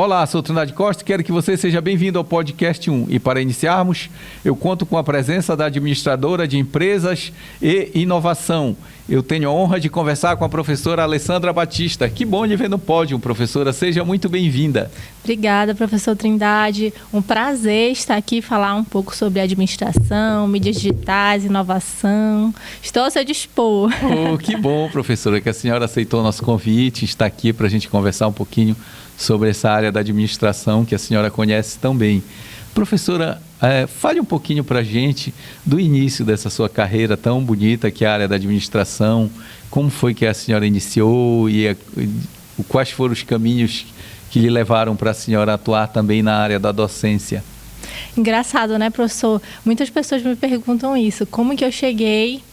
Olá, sou Trindade Costa e quero que você seja bem-vindo ao Podcast 1. E para iniciarmos, eu conto com a presença da administradora de empresas e inovação. Eu tenho a honra de conversar com a professora Alessandra Batista. Que bom lhe ver no pódio, professora. Seja muito bem-vinda. Obrigada, professor Trindade. Um prazer estar aqui e falar um pouco sobre administração, mídias digitais, inovação. Estou ao seu dispor. Oh, que bom, professora, que a senhora aceitou o nosso convite, está aqui para a gente conversar um pouquinho sobre essa área da administração que a senhora conhece tão bem. Professora, fale um pouquinho para a gente do início dessa sua carreira tão bonita que é a área da administração, como foi que a senhora iniciou e quais foram os caminhos que lhe levaram para a senhora atuar também na área da docência. Engraçado, né, professor? Muitas pessoas me perguntam isso, como que eu cheguei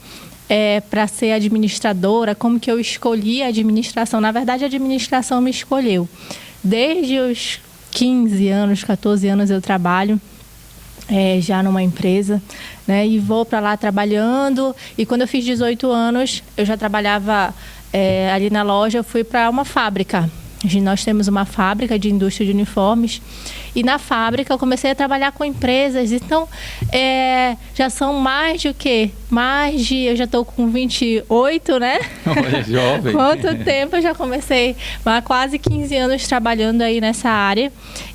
para ser administradora, como que eu escolhi a administração. Na verdade, a administração me escolheu. Desde os 15 anos, 14 anos eu trabalho já numa empresa, né? E vou para lá trabalhando. E quando eu fiz 18 anos, eu já trabalhava ali na loja, eu fui para uma fábrica. Nós temos uma fábrica de indústria de uniformes e na fábrica eu comecei a trabalhar com empresas. Então, já são mais de o quê? Eu já estou com 28, né? Olha, jovem. Quanto tempo eu já comecei? Há quase 15 anos trabalhando aí nessa área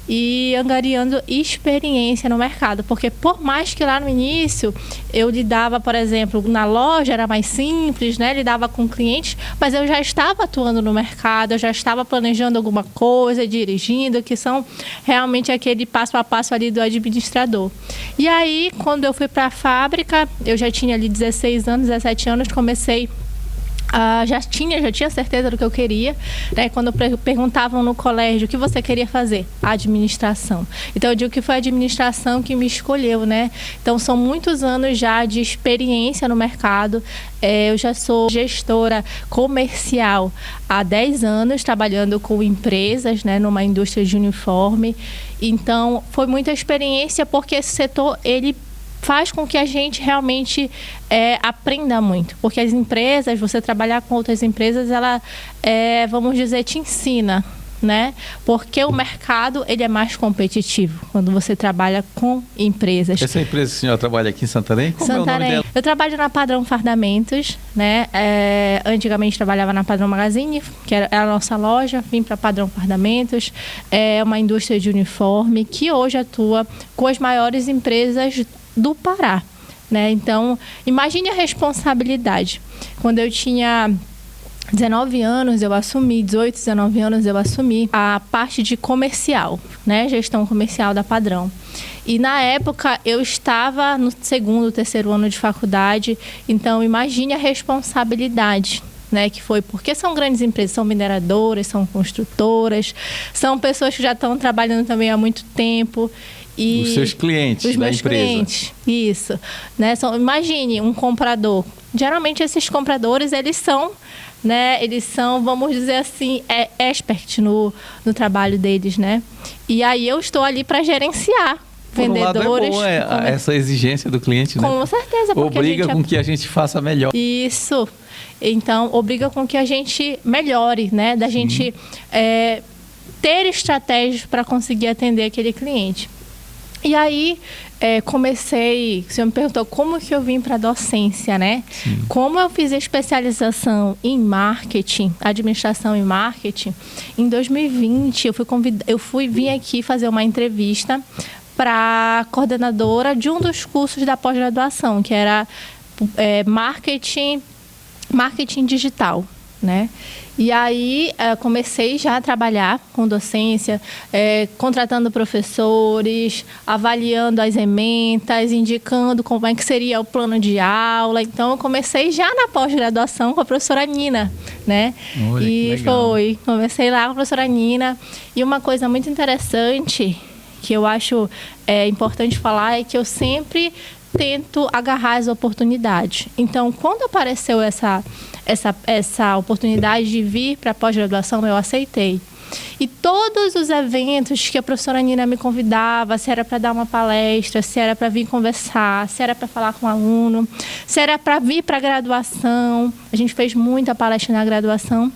e angariando experiência no mercado. Porque por mais que lá no início eu lidava, por exemplo, na loja era mais simples, né? Lidava com clientes, mas eu já estava atuando no mercado, eu já estava planejando alguma coisa, dirigindo, que são realmente aquele passo a passo ali do administrador. E aí, quando eu fui para a fábrica, eu já tinha ali 16 anos, 17 anos, comecei já tinha certeza do que eu queria, né? Quando perguntavam no colégio o que você queria fazer, a administração. Então eu digo que foi a administração que me escolheu, né? Então são muitos anos já de experiência no mercado. Eu já sou gestora comercial há 10 anos, trabalhando com empresas, né? Numa indústria de uniforme. Então foi muita experiência porque esse setor, ele faz com que a gente realmente aprenda muito. Porque as empresas, você trabalhar com outras empresas, ela, vamos dizer, te ensina, né? Porque o mercado, ele é mais competitivo quando você trabalha com empresas. Essa empresa que a senhora trabalha aqui em Santarém? Como Santarém. É o nome dela? Eu trabalho na Padrão Fardamentos, né? Antigamente trabalhava na Padrão Magazine, que era a nossa loja, vim para Padrão Fardamentos. É uma indústria de uniforme que hoje atua com as maiores empresas do Pará, né? Então, imagine a responsabilidade. Quando eu tinha 19 anos, eu assumi, 18, 19 anos, eu assumi a parte de comercial, né? Gestão comercial da Padrão. E na época eu estava no segundo, terceiro ano de faculdade, então imagine a responsabilidade, né, que foi porque são grandes empresas, são mineradoras, são construtoras, são pessoas que já estão trabalhando também há muito tempo. E os seus clientes os da meus empresa. Clientes, isso, né? Imagine um comprador. Geralmente esses compradores, eles são, vamos dizer assim, expert no trabalho deles, né? E aí eu estou ali para gerenciar vendedores. Por um lado é bom essa exigência do cliente, né? Com certeza. Porque obriga com que a gente faça melhor. Isso. Então, obriga com que a gente melhore, né? Da gente ter estratégias para conseguir atender aquele cliente. E aí, comecei, o senhor me perguntou como que eu vim para a docência, né? Sim. Como eu fiz a especialização em marketing, administração e marketing, em 2020 eu vim aqui fazer uma entrevista para a coordenadora de um dos cursos da pós-graduação, que era marketing digital, né? E aí comecei já a trabalhar com docência, contratando professores, avaliando as ementas, indicando como é que seria o plano de aula. Então eu comecei já na pós-graduação com a professora Nina, né? Olha, e comecei lá com a professora Nina. E uma coisa muito interessante que eu acho importante falar é que eu sempre tento agarrar as oportunidades. Então, quando apareceu essa oportunidade de vir para a pós-graduação, eu aceitei. E todos os eventos que a professora Nina me convidava, se era para dar uma palestra, se era para vir conversar, se era para falar com um aluno, se era para vir para a graduação, a gente fez muita palestra na graduação,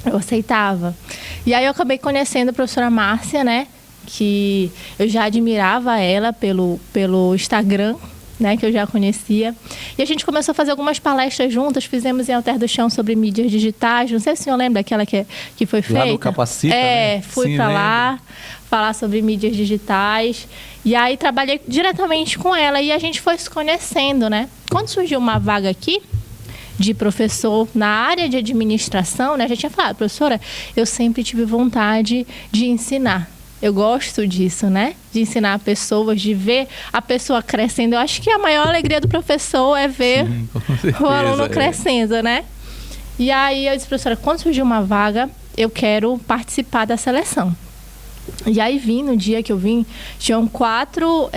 Eu aceitava. E aí eu acabei conhecendo a professora Márcia, né? Que eu já admirava ela pelo Instagram, né, que eu já conhecia. E a gente começou a fazer algumas palestras juntas, fizemos em Alter do Chão sobre mídias digitais. Não sei se o senhor lembra aquela que foi feita. Lá no Capacita, né? Fui para lá falar sobre mídias digitais. E aí trabalhei diretamente com ela e a gente foi se conhecendo, né? Quando surgiu uma vaga aqui de professor na área de administração, né, a gente tinha falado, professora, eu sempre tive vontade de ensinar. Eu gosto disso, né? De ensinar pessoas, de ver a pessoa crescendo. Eu acho que a maior alegria do professor é ver o aluno crescendo, né? E aí eu disse, professora, quando surgiu uma vaga, eu quero participar da seleção. E aí no dia que eu vim, tinham 4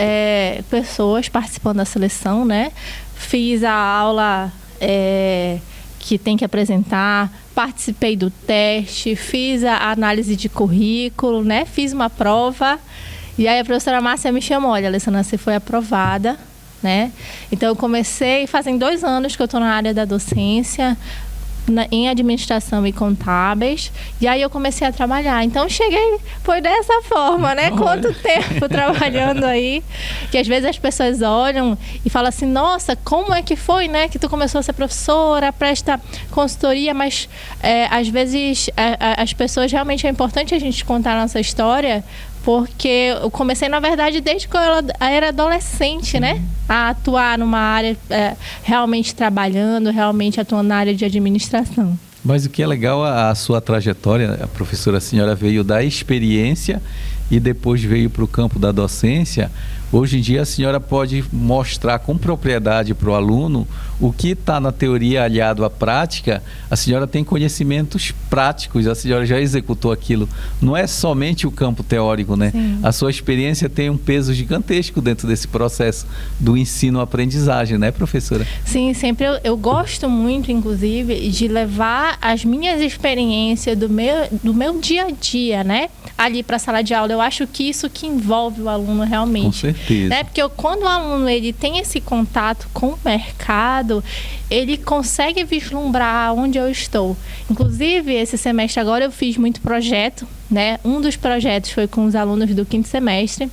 pessoas participando da seleção, né? Fiz a aula que tem que apresentar, participei do teste, fiz a análise de currículo, né? Fiz uma prova e aí a professora Márcia me chamou, olha, Alessandra, você foi aprovada, né? Então eu comecei, fazem 2 anos que eu estou na área da docência, em administração e contábeis, e aí eu comecei a trabalhar. Então cheguei, foi dessa forma, né? Quanto tempo trabalhando aí, que às vezes as pessoas olham e falam assim, nossa, como é que foi, né? Que tu começou a ser professora, presta consultoria, mas às vezes as pessoas, realmente é importante a gente contar a nossa história, porque eu comecei, na verdade, desde que eu era adolescente, né? A atuar numa área, realmente trabalhando, realmente atuando na área de administração. Mas o que é legal, a sua trajetória, a professora, a senhora veio da experiência e depois veio para o campo da docência. Hoje em dia a senhora pode mostrar com propriedade para o aluno o que está na teoria aliado à prática. A senhora tem conhecimentos práticos, a senhora já executou aquilo. Não é somente o campo teórico, né? Sim. A sua experiência tem um peso gigantesco dentro desse processo do ensino-aprendizagem, né, professora? Sim, sempre eu gosto muito, inclusive, de levar as minhas experiências do meu dia a dia, né? Ali para a sala de aula. Eu acho que isso que envolve o aluno realmente. Com certeza. Né? Porque quando o aluno ele tem esse contato com o mercado, ele consegue vislumbrar onde eu estou. Inclusive, esse semestre agora eu fiz muito projeto, né? Um dos projetos foi com os alunos do 5º semestre.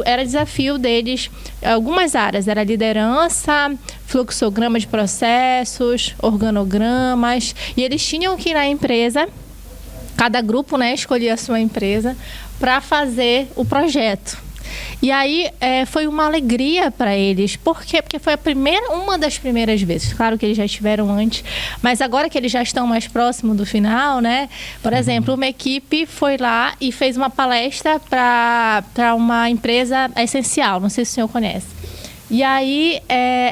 Era desafio deles, algumas áreas, era liderança, fluxograma de processos, organogramas, e eles tinham que ir na empresa, cada grupo, né, escolhia a sua empresa para fazer o projeto. E aí foi uma alegria para eles. Por quê? Porque foi uma das primeiras vezes. Claro que eles já estiveram antes, mas agora que eles já estão mais próximos do final, né? Por exemplo, uma equipe foi lá e fez uma palestra para uma empresa essencial. Não sei se o senhor conhece. E aí,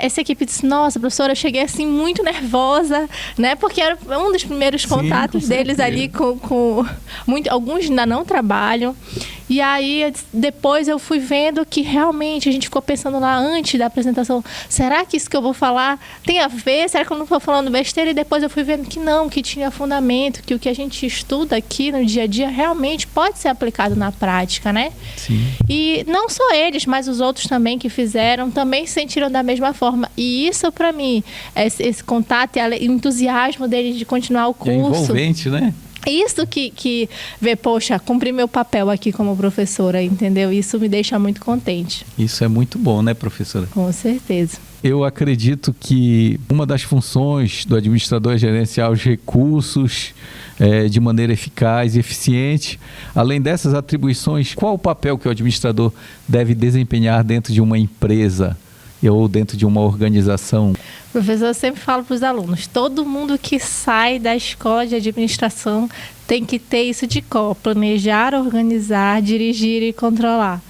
essa equipe disse, nossa, professora, eu cheguei assim muito nervosa, né? Porque era um dos primeiros contatos deles ali com alguns ainda não trabalham. E aí, depois eu fui vendo que realmente a gente ficou pensando lá antes da apresentação, será que isso que eu vou falar tem a ver? Será que eu não estou falando besteira? E depois eu fui vendo que não, que tinha fundamento, que o que a gente estuda aqui no dia a dia realmente pode ser aplicado na prática, né? Sim. E não só eles, mas os outros também que fizeram, também se sentiram da mesma forma. E isso, para mim, esse contato e o entusiasmo deles de continuar o curso. É envolvente, né? Isso que vê, poxa, cumpri meu papel aqui como professora, entendeu? Isso me deixa muito contente. Isso é muito bom, né, professora? Com certeza. Eu acredito que uma das funções do administrador é gerenciar os recursos de maneira eficaz e eficiente. Além dessas atribuições, qual o papel que o administrador deve desempenhar dentro de uma empresa ou dentro de uma organização? Professor, eu sempre falo para os alunos, todo mundo que sai da escola de administração tem que ter isso de cor: planejar, organizar, dirigir e controlar.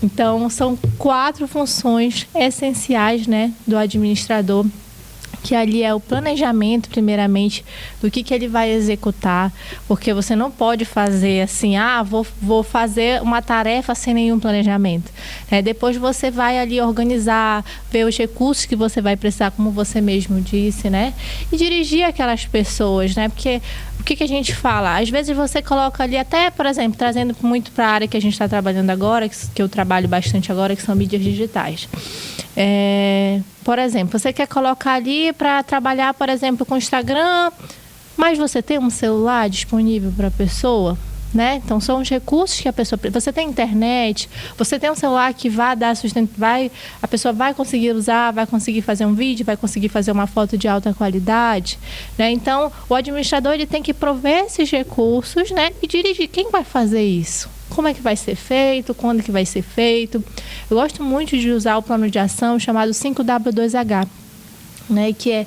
Então, são 4 funções essenciais, né, do administrador, que ali é o planejamento, primeiramente, do que ele vai executar, porque você não pode fazer assim, vou fazer uma tarefa sem nenhum planejamento. Depois você vai ali organizar, ver os recursos que você vai precisar, como você mesmo disse, né? E dirigir aquelas pessoas, né? Porque o que a gente fala? Às vezes você coloca ali, até, por exemplo, trazendo muito para a área que a gente está trabalhando agora, que eu trabalho bastante agora, que são mídias digitais. Por exemplo, você quer colocar ali para trabalhar, por exemplo, com Instagram, Mas você tem um celular disponível para a pessoa? Né? Então, são os recursos que a pessoa... Você tem internet, você tem um celular que vai dar a pessoa vai conseguir usar, vai conseguir fazer um vídeo, vai conseguir fazer uma foto de alta qualidade, né? Então, o administrador ele tem que prover esses recursos, né? E dirigir quem vai fazer isso. Como é que vai ser feito, quando que vai ser feito. Eu gosto muito de usar o plano de ação chamado 5W2H, né? Que é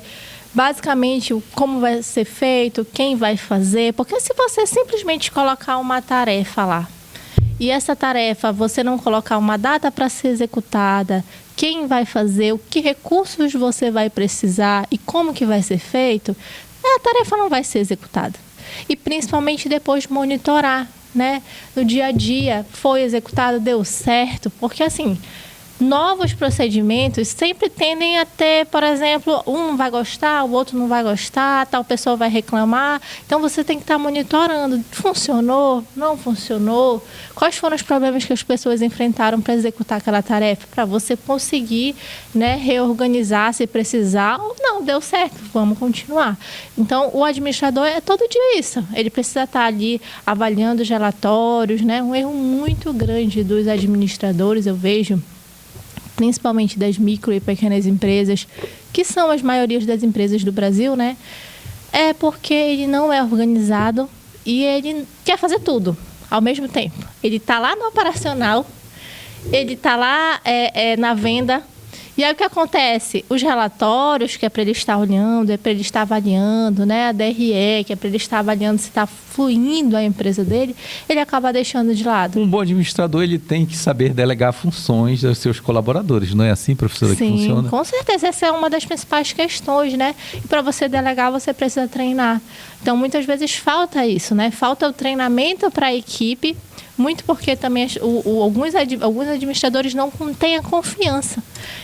basicamente como vai ser feito, quem vai fazer, porque se você simplesmente colocar uma tarefa lá e essa tarefa você não colocar uma data para ser executada, quem vai fazer, o que recursos você vai precisar e como que vai ser feito, a tarefa não vai ser executada. E principalmente depois monitorar, né? No dia a dia, foi executado, deu certo, porque assim... Novos procedimentos sempre tendem a ter, por exemplo, um não vai gostar, o outro não vai gostar, tal pessoa vai reclamar. Então, você tem que estar monitorando. Funcionou? Não funcionou? Quais foram os problemas que as pessoas enfrentaram para executar aquela tarefa? Para você conseguir, né, reorganizar se precisar. Ou não, deu certo, vamos continuar. Então, o administrador é todo dia isso. Ele precisa estar ali avaliando os relatórios, né? Um erro muito grande dos administradores, eu vejo, principalmente das micro e pequenas empresas, que são as maiorias das empresas do Brasil, né? É porque ele não é organizado e ele quer fazer tudo ao mesmo tempo. Ele está lá no operacional, ele está lá na venda. E aí o que acontece? Os relatórios, que é para ele estar olhando, é para ele estar avaliando, né? A DRE, que é para ele estar avaliando se está fluindo a empresa dele, ele acaba deixando de lado. Um bom administrador, ele tem que saber delegar funções aos seus colaboradores, não é assim, professora, que funciona? Sim, com certeza. Essa é uma das principais questões, né? E para você delegar, você precisa treinar. Então, muitas vezes falta isso, né? Falta o treinamento para a equipe, muito porque também alguns administradores não têm a confiança.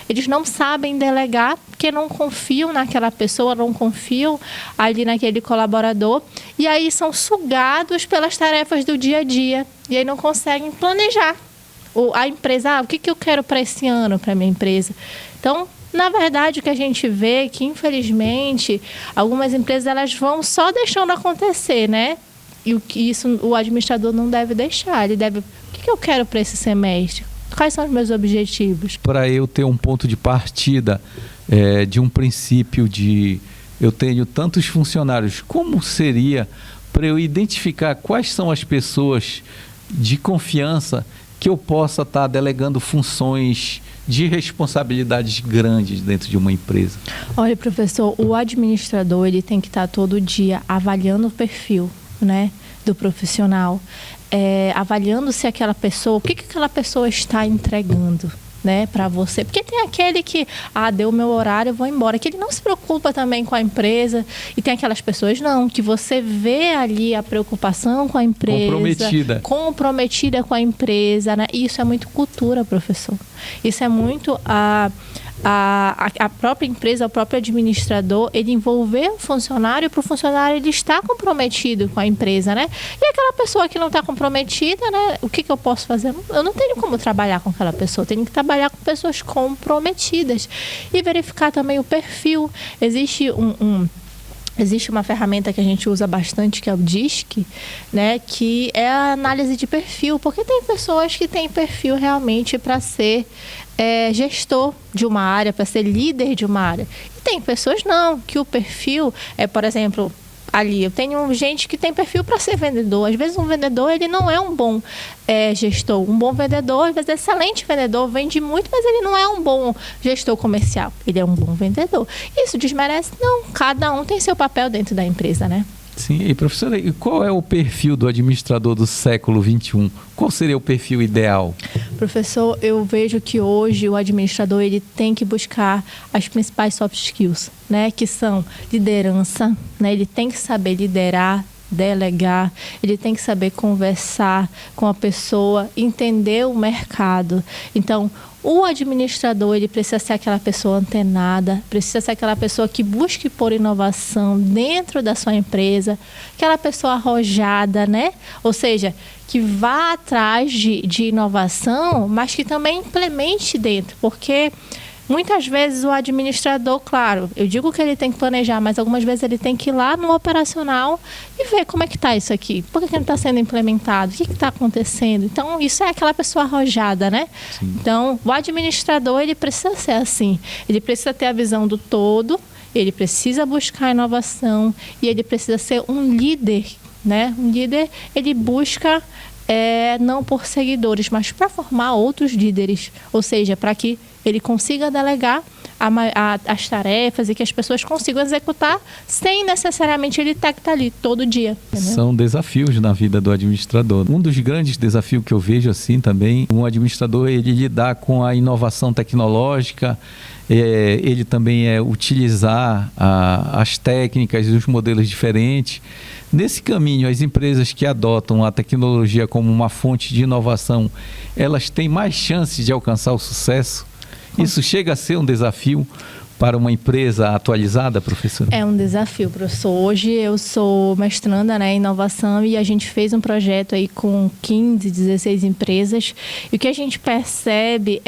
Eles não sabem delegar porque não confiam naquela pessoa, não confiam ali naquele colaborador. E aí são sugados pelas tarefas do dia a dia. E aí não conseguem planejar. A empresa, o que eu quero para esse ano, para a minha empresa? Então, na verdade, o que a gente vê é que, infelizmente, algumas empresas elas vão só deixando acontecer, né? E o administrador não deve deixar. Ele deve... O que eu quero para esse semestre? Quais são os meus objetivos? Para eu ter um ponto de partida de um princípio de... Eu tenho tantos funcionários. Como seria para eu identificar quais são as pessoas de confiança que eu possa estar delegando funções de responsabilidades grandes dentro de uma empresa? Olha, professor, o administrador ele tem que estar todo dia avaliando o perfil, né, do profissional, avaliando se aquela pessoa, o que aquela pessoa está entregando, né, para você. Porque tem aquele que, deu o meu horário, eu vou embora, que ele não se preocupa também com a empresa, e tem aquelas pessoas, não, que você vê ali a preocupação com a empresa, comprometida com a empresa, né? Isso é muito cultura, professor. Isso é muito a própria empresa, o próprio administrador, ele envolver o funcionário para o funcionário ele estar comprometido com a empresa, né? E aquela pessoa que não está comprometida, né? O que eu posso fazer? Eu não tenho como trabalhar com aquela pessoa, eu tenho que trabalhar com pessoas comprometidas e verificar também o perfil. Existe uma ferramenta que a gente usa bastante, que é o DISC, né, que é a análise de perfil, porque tem pessoas que têm perfil realmente para ser gestor de uma área, para ser líder de uma área. E tem pessoas não, que o perfil por exemplo, ali, eu tenho gente que tem perfil para ser vendedor. Às vezes um vendedor ele não é um bom gestor. Um bom vendedor, às vezes é excelente vendedor, vende muito, mas ele não é um bom gestor comercial. Ele é um bom vendedor. Isso desmerece? Não, cada um tem seu papel dentro da empresa, né? Sim, e professora, e qual é o perfil do administrador do século XXI? Qual seria o perfil ideal? Professor, eu vejo que hoje o administrador ele tem que buscar as principais soft skills, né? Que são liderança, né? Ele tem que saber liderar, delegar, ele tem que saber conversar com a pessoa, entender o mercado. Então, o administrador, ele precisa ser aquela pessoa antenada, precisa ser aquela pessoa que busque por inovação dentro da sua empresa, aquela pessoa arrojada, né? Ou seja, que vá atrás de inovação, mas que também implemente dentro, porque Muitas vezes o administrador, claro, eu digo que ele tem que planejar, mas algumas vezes ele tem que ir lá no operacional e ver como é que está isso aqui. Por que não está sendo implementado? O que está acontecendo? Então, isso é aquela pessoa arrojada, né? Sim. Então, o administrador, ele precisa ser assim. Ele precisa ter a visão do todo, ele precisa buscar inovação e ele precisa ser um líder, né? Um líder, ele busca não por seguidores, mas para formar outros líderes. Ou seja, para que ele consiga delegar as tarefas e que as pessoas consigam executar sem necessariamente ele ter que estar ali todo dia. Entendeu? São desafios na vida do administrador. Um dos grandes desafios que eu vejo assim também, um administrador, ele lidar com a inovação tecnológica, ele também utilizar as técnicas e os modelos diferentes. Nesse caminho, as empresas que adotam a tecnologia como uma fonte de inovação, elas têm mais chances de alcançar o sucesso? Isso chega a ser um desafio para uma empresa atualizada, professora? É um desafio, professor. Hoje eu sou mestranda, né, em inovação e a gente fez um projeto aí com 15, 16 empresas. E o que a gente percebe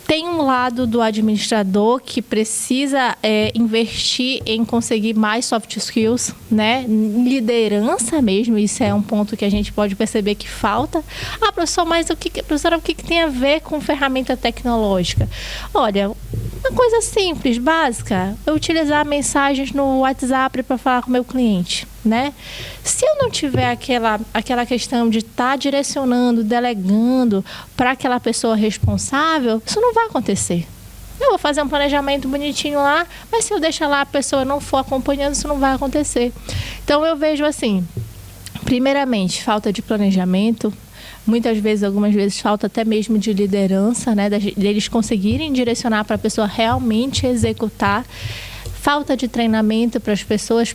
tem um lado do administrador que precisa investir em conseguir mais soft skills, né? Liderança mesmo, isso é um ponto que a gente pode perceber que falta. Ah, professor, mas professora, o que tem a ver com ferramenta tecnológica? Olha, uma coisa simples, básica, eu utilizar mensagens no WhatsApp para falar com o meu cliente, né? Se eu não tiver aquela questão de estar direcionando, delegando para aquela pessoa responsável, isso não vai acontecer. Eu vou fazer um planejamento bonitinho lá, mas se eu deixar lá a pessoa não for acompanhando, isso não vai acontecer. Então eu vejo assim, primeiramente, falta de planejamento. Muitas vezes, algumas vezes, falta até mesmo de liderança, né? Deles conseguirem direcionar para a pessoa realmente executar. Falta de treinamento para as pessoas,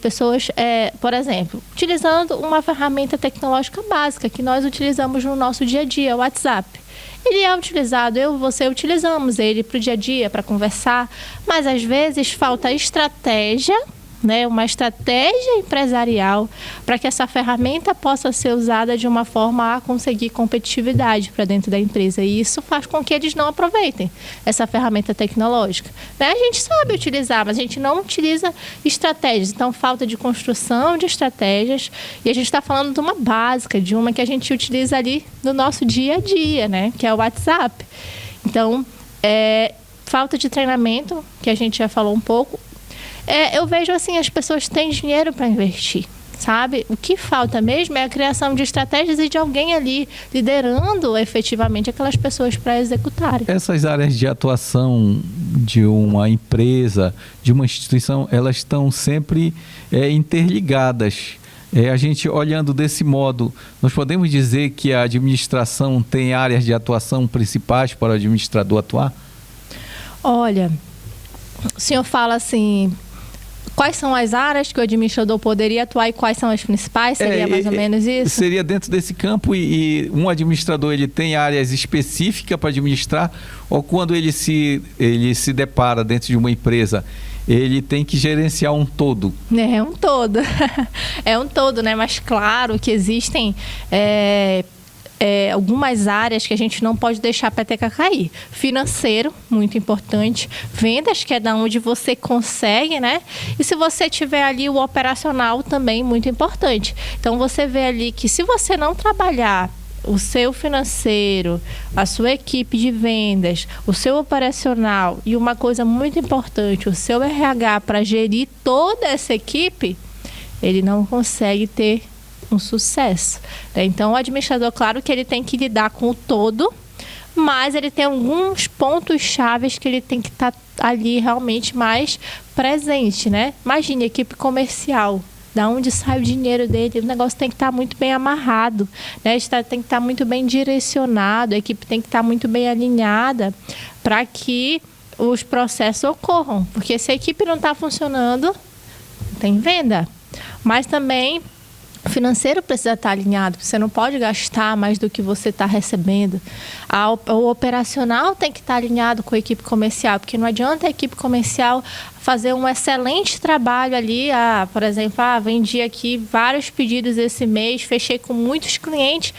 por exemplo, utilizando uma ferramenta tecnológica básica que nós utilizamos no nosso dia a dia, o WhatsApp. Ele é utilizado, você utilizamos ele para o dia a dia, para conversar, mas às vezes falta estratégia, né, uma estratégia empresarial para que essa ferramenta possa ser usada de uma forma a conseguir competitividade para dentro da empresa. E isso faz com que eles não aproveitem essa ferramenta tecnológica. Né? A gente sabe utilizar, mas a gente não utiliza estratégias. Então, falta de construção de estratégias. E a gente está falando de uma básica, de uma que a gente utiliza ali no nosso dia a dia, né, que é o WhatsApp. Então, falta de treinamento, que a gente já falou um pouco. Eu vejo assim, as pessoas têm dinheiro para investir, sabe? O que falta mesmo é a criação de estratégias e de alguém ali liderando efetivamente aquelas pessoas para executarem. Essas áreas de atuação de uma empresa, de uma instituição, elas estão sempre interligadas. A gente olhando desse modo, nós podemos dizer que a administração tem áreas de atuação principais para o administrador atuar? Olha, o senhor fala assim, quais são as áreas que o administrador poderia atuar e quais são as principais? Seria mais ou menos isso? Seria dentro desse campo e um administrador ele tem áreas específicas para administrar ou quando ele se depara dentro de uma empresa, ele tem que gerenciar um todo? É um todo. É um todo, né? Mas claro que existem algumas áreas que a gente não pode deixar a peteca cair. Financeiro, muito importante. Vendas, que é da onde você consegue, né? E se você tiver ali o operacional, também muito importante. Então, você vê ali que se você não trabalhar o seu financeiro, a sua equipe de vendas, o seu operacional e uma coisa muito importante, o seu RH para gerir toda essa equipe, ele não consegue ter um sucesso. Então, o administrador, claro que ele tem que lidar com o todo, mas ele tem alguns pontos chaves que ele tem que estar ali realmente mais presente, né? Imagine, equipe comercial. Da onde sai o dinheiro dele? O negócio tem que estar muito bem amarrado, né? Tem que estar muito bem direcionado, a equipe tem que estar muito bem alinhada para que os processos ocorram. Porque se a equipe não está funcionando, não tem venda. Mas também o financeiro precisa estar alinhado, você não pode gastar mais do que você está recebendo. O operacional tem que estar alinhado com a equipe comercial, porque não adianta a equipe comercial fazer um excelente trabalho ali. Por exemplo, vendi aqui vários pedidos esse mês, fechei com muitos clientes.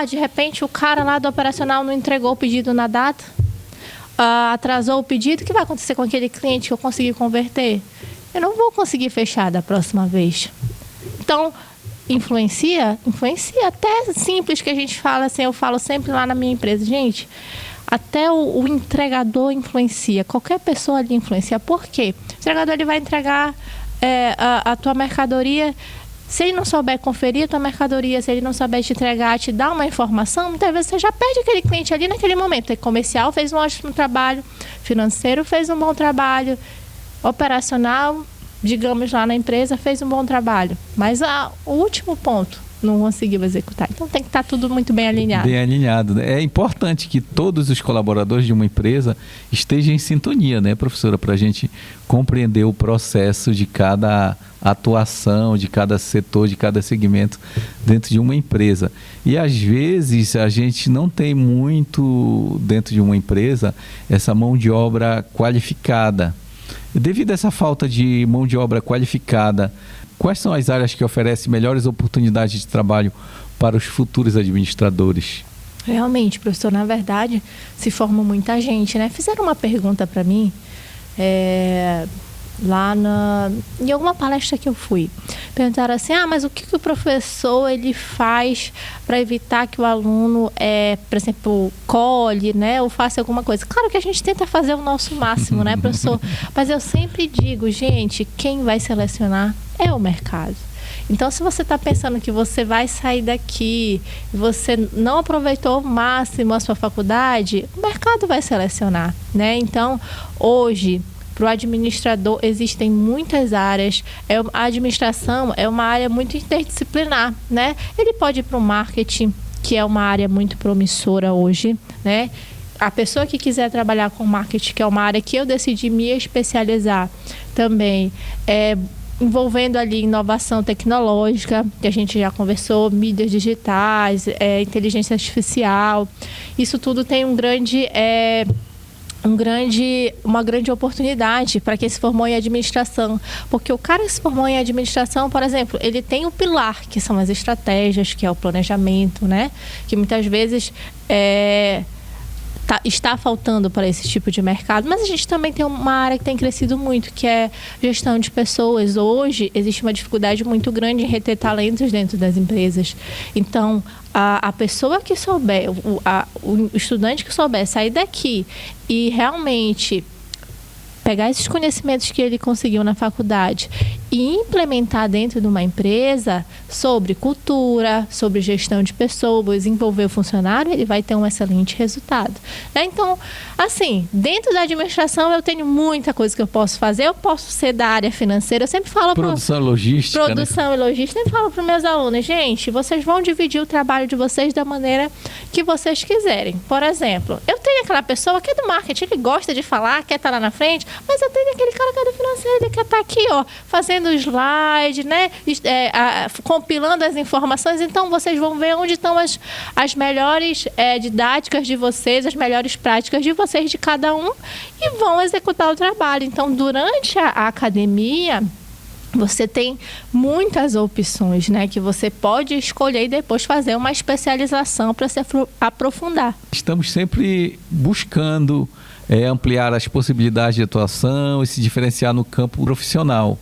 De repente o cara lá do operacional não entregou o pedido na data. atrasou o pedido, o que vai acontecer com aquele cliente que eu consegui converter? Eu não vou conseguir fechar da próxima vez. Então, influencia? Influencia. Até simples que a gente fala assim, eu falo sempre lá na minha empresa, gente, até o entregador influencia. Qualquer pessoa ali influencia. Por quê? O entregador ele vai entregar a tua mercadoria. Se ele não souber conferir a tua mercadoria, se ele não souber te entregar, te dar uma informação, muitas vezes você já perde aquele cliente ali naquele momento. O comercial fez um ótimo trabalho, financeiro fez um bom trabalho, operacional, digamos lá na empresa, fez um bom trabalho. Mas o último ponto não conseguiu executar. Então tem que estar tudo muito bem alinhado. Bem alinhado, né? É importante que todos os colaboradores de uma empresa estejam em sintonia, né, professora? Para a gente compreender o processo de cada atuação, de cada setor, de cada segmento dentro de uma empresa. E às vezes a gente não tem muito dentro de uma empresa essa mão de obra qualificada. Devido a essa falta de mão de obra qualificada, quais são as áreas que oferecem melhores oportunidades de trabalho para os futuros administradores? Realmente, professor, na verdade, se forma muita gente, né? Fizeram uma pergunta para mim, lá em alguma palestra que eu fui. Perguntaram assim, mas o que o professor ele faz para evitar que o aluno, por exemplo, colhe, né, ou faça alguma coisa? Claro que a gente tenta fazer o nosso máximo, né, professor? Mas eu sempre digo, gente, quem vai selecionar é o mercado. Então, se você está pensando que você vai sair daqui, você não aproveitou o máximo a sua faculdade, o mercado vai selecionar, né? Então, hoje, para o administrador, existem muitas áreas. A administração é uma área muito interdisciplinar, né? Ele pode ir para o marketing, que é uma área muito promissora hoje, né? A pessoa que quiser trabalhar com marketing, que é uma área que eu decidi me especializar também, envolvendo ali inovação tecnológica, que a gente já conversou, mídias digitais, inteligência artificial. Isso tudo tem uma grande oportunidade para quem se formou em administração. Porque o cara que se formou em administração, por exemplo, ele tem o pilar, que são as estratégias, que é o planejamento, né? Que muitas vezes está faltando para esse tipo de mercado. Mas a gente também tem uma área que tem crescido muito, que é gestão de pessoas. Hoje existe uma dificuldade muito grande em reter talentos dentro das empresas. Então, a pessoa que souber, o estudante que souber sair daqui e realmente pegar esses conhecimentos que ele conseguiu na faculdade e implementar dentro de uma empresa sobre cultura, sobre gestão de pessoas, envolver o funcionário, ele vai ter um excelente resultado, né? Então, assim, dentro da administração eu tenho muita coisa que eu posso fazer. Eu posso ser da área financeira. Eu sempre falo produção e logística, e logística. Eu sempre falo para os meus alunos, gente, vocês vão dividir o trabalho de vocês da maneira que vocês quiserem. Por exemplo, eu tenho aquela pessoa que é do marketing, ele gosta de falar, quer estar lá na frente, mas eu tenho aquele cara que é do financeiro, ele quer estar aqui, fazendo slide, né? Compilando as informações. Então, vocês vão ver onde estão as melhores didáticas de vocês, as melhores práticas de vocês, de cada um, e vão executar o trabalho. Então, durante a academia, você tem muitas opções, né, que você pode escolher e depois fazer uma especialização para se aprofundar. Estamos sempre buscando ampliar as possibilidades de atuação e se diferenciar no campo profissional.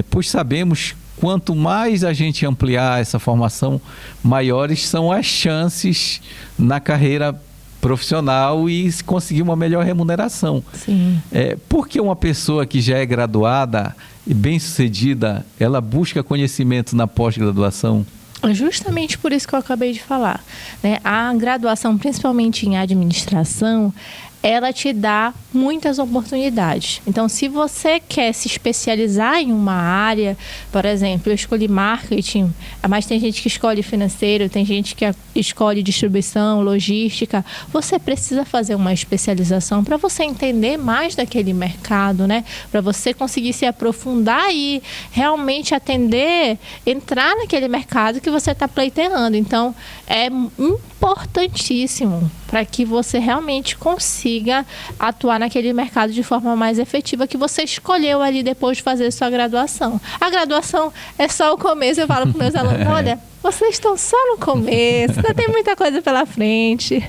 Pois sabemos, quanto mais a gente ampliar essa formação, maiores são as chances na carreira profissional e conseguir uma melhor remuneração. Sim. Por que uma pessoa que já é graduada e bem-sucedida, ela busca conhecimento na pós-graduação? Justamente por isso que eu acabei de falar, né? A graduação, principalmente em administração, ela te dá muitas oportunidades. Então, se você quer se especializar em uma área, por exemplo, eu escolhi marketing, mas tem gente que escolhe financeiro, tem gente que escolhe distribuição, logística. Você precisa fazer uma especialização para você entender mais daquele mercado, né? Para você conseguir se aprofundar e realmente atender, entrar naquele mercado que você está pleiteando. Então, é importantíssimo para que você realmente consiga atuar naquele mercado de forma mais efetiva que você escolheu ali depois de fazer sua graduação. A graduação é só o começo. Eu falo para os meus alunos, olha, vocês estão só no começo, ainda tem muita coisa pela frente.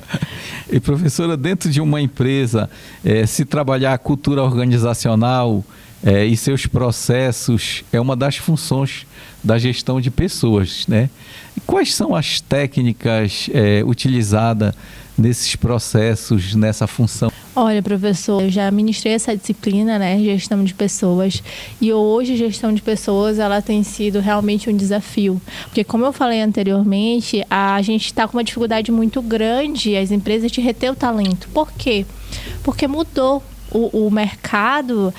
E professora, dentro de uma empresa, se trabalhar a cultura organizacional e seus processos é uma das funções da gestão de pessoas, né? E quais são as técnicas utilizadas nesses processos, nessa função? Olha, professor, eu já ministrei essa disciplina, né, gestão de pessoas, e hoje gestão de pessoas, ela tem sido realmente um desafio, porque como eu falei anteriormente, a gente está com uma dificuldade muito grande, as empresas, de reter o talento. Por quê? Porque mudou. O mercado,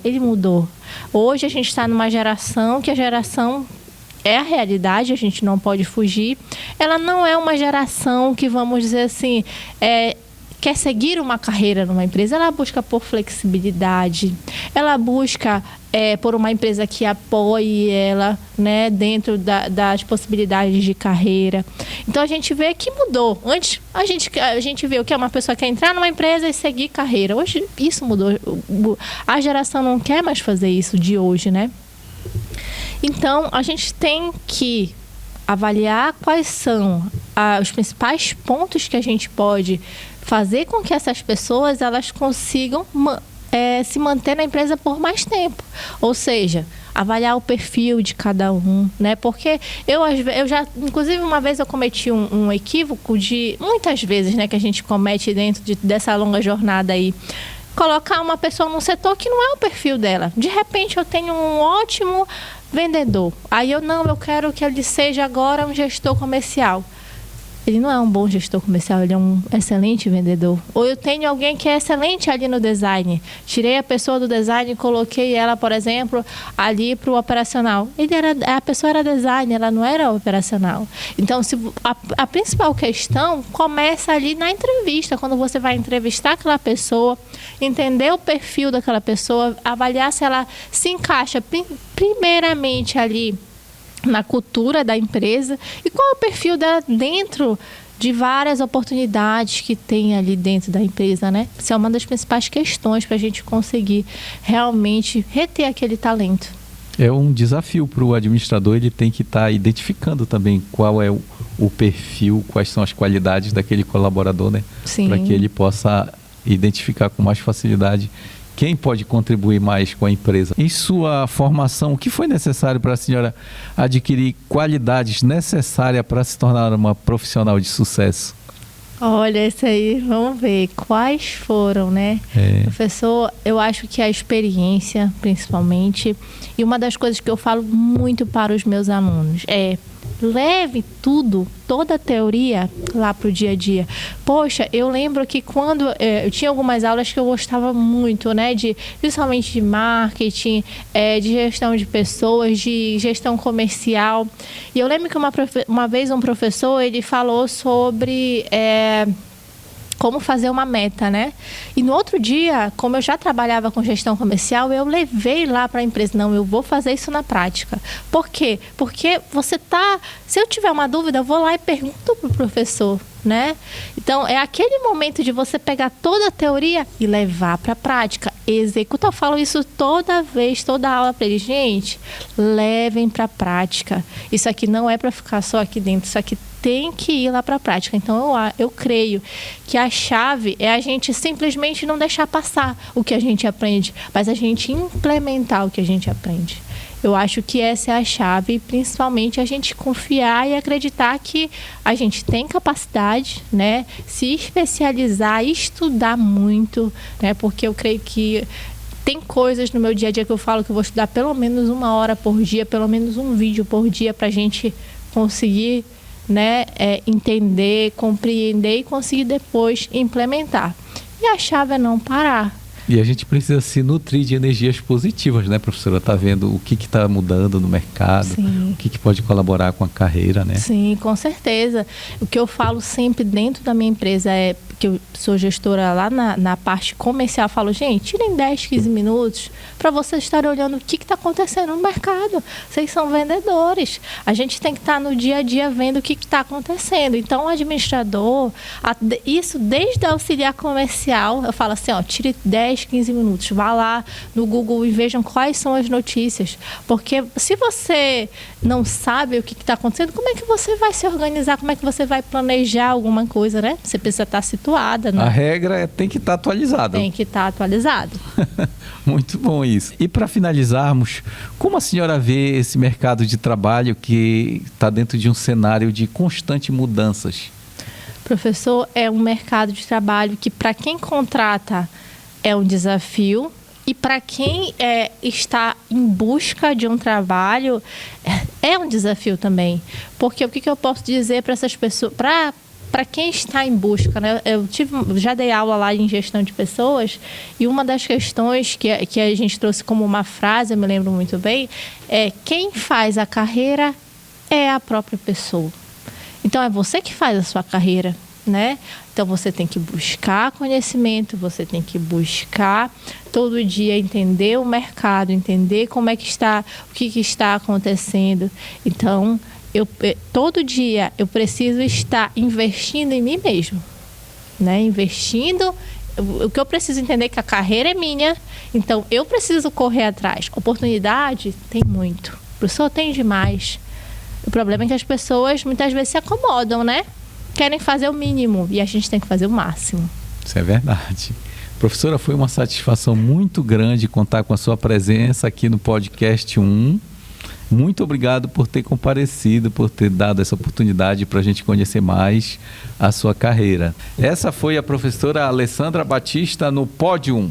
ele mudou. Hoje a gente está numa geração que a geração é a realidade, a gente não pode fugir. Ela não é uma geração que, vamos dizer assim, quer seguir uma carreira numa empresa. Ela busca por flexibilidade, ela busca por uma empresa que apoie ela, né, dentro das possibilidades de carreira. Então a gente vê que mudou. Antes a gente vê o que é uma pessoa que quer entrar numa empresa e seguir carreira. Hoje isso mudou. A geração não quer mais fazer isso de hoje, né? Então a gente tem que avaliar quais são os principais pontos que a gente pode fazer com que essas pessoas elas consigam se manter na empresa por mais tempo. Ou seja, avaliar o perfil de cada um, né? Porque eu já, inclusive uma vez eu cometi um equívoco de, muitas vezes, né, que a gente comete dentro dessa longa jornada aí, colocar uma pessoa num setor que não é o perfil dela. De repente eu tenho um ótimo vendedor, aí eu quero que ele seja agora um gestor comercial. Ele não é um bom gestor comercial, ele é um excelente vendedor. Ou eu tenho alguém que é excelente ali no design. Tirei a pessoa do design e coloquei ela, por exemplo, ali para o operacional. A pessoa era design, ela não era operacional. Então, a principal questão começa ali na entrevista, quando você vai entrevistar aquela pessoa, entender o perfil daquela pessoa, avaliar se ela se encaixa primeiramente ali na cultura da empresa e qual é o perfil dela dentro de várias oportunidades que tem ali dentro da empresa, né? Isso é uma das principais questões para a gente conseguir realmente reter aquele talento. É um desafio para o administrador, ele tem que estar identificando também qual é o perfil, quais são as qualidades daquele colaborador, né? Sim. Para que ele possa identificar com mais facilidade quem pode contribuir mais com a empresa. Em sua formação, o que foi necessário para a senhora adquirir qualidades necessárias para se tornar uma profissional de sucesso? Olha, isso aí, vamos ver quais foram, né? Professor, eu acho que a experiência, principalmente, e uma das coisas que eu falo muito para os meus alunos leve toda a teoria lá para o dia a dia. Poxa, eu lembro que quando eu tinha algumas aulas que eu gostava muito, né, principalmente de marketing, de gestão de pessoas, de gestão comercial. E eu lembro que uma vez um professor, ele falou sobre como fazer uma meta, né? E no outro dia, como eu já trabalhava com gestão comercial, eu levei lá para a empresa. Não, eu vou fazer isso na prática. Por quê? Porque se eu tiver uma dúvida, eu vou lá e pergunto para o professor, né? Então, é aquele momento de você pegar toda a teoria e levar para a prática. Executar. Eu falo isso toda aula para eles. Gente, levem para a prática. Isso aqui não é para ficar só aqui dentro. Isso aqui tem que ir lá para a prática. Então, eu creio que a chave é a gente simplesmente não deixar passar o que a gente aprende, mas a gente implementar o que a gente aprende. Eu acho que essa é a chave, principalmente a gente confiar e acreditar que a gente tem capacidade, né? Se especializar, estudar muito, né? Porque eu creio que tem coisas no meu dia a dia que eu falo que eu vou estudar pelo menos 1 hora por dia, pelo menos um vídeo por dia, para a gente conseguir, né, entender, compreender e conseguir depois implementar. E a chave é não parar. E a gente precisa se nutrir de energias positivas, né, professora? Está vendo o que está mudando no mercado, Sim. o que pode colaborar com a carreira, né? Sim, com certeza. O que eu falo sempre dentro da minha empresa é que eu sou gestora lá na parte comercial, falo, gente, tirem 10, 15 minutos para vocês estarem olhando o que está acontecendo no mercado. Vocês são vendedores. A gente tem que estar no dia a dia vendo o que está acontecendo. Então, o administrador, isso desde auxiliar comercial, eu falo assim, tire 10, 15 minutos, vá lá no Google e vejam quais são as notícias. Porque se você não sabe o que está acontecendo, como é que você vai se organizar? Como é que você vai planejar alguma coisa, né? Você precisa estar situada, né? A regra tem que estar atualizada. Tem que estar atualizado. Muito bom isso. E para finalizarmos, como a senhora vê esse mercado de trabalho que está dentro de um cenário de constantes mudanças? Professor, é um mercado de trabalho que, para quem contrata, é um desafio. E para quem está em busca de um trabalho, é um desafio também. Porque o que eu posso dizer para essas pessoas, para quem está em busca, né? Já dei aula lá em gestão de pessoas, e uma das questões que a gente trouxe como uma frase, eu me lembro muito bem, é: quem faz a carreira é a própria pessoa. Então, é você que faz a sua carreira, né? Então, você tem que buscar conhecimento, você tem que buscar todo dia entender o mercado, entender como é que está, o que está acontecendo. Então, todo dia eu preciso estar investindo em mim mesmo, né? Investindo. O que eu preciso entender é que a carreira é minha, então eu preciso correr atrás. Oportunidade tem muito, o professor tem demais. O problema é que as pessoas muitas vezes se acomodam, né? Querem fazer o mínimo e a gente tem que fazer o máximo. Isso é verdade. Professora, foi uma satisfação muito grande contar com a sua presença aqui no podcast 1. Muito obrigado por ter comparecido, por ter dado essa oportunidade para a gente conhecer mais a sua carreira. Essa foi a professora Alessandra Batista no Pódio 1.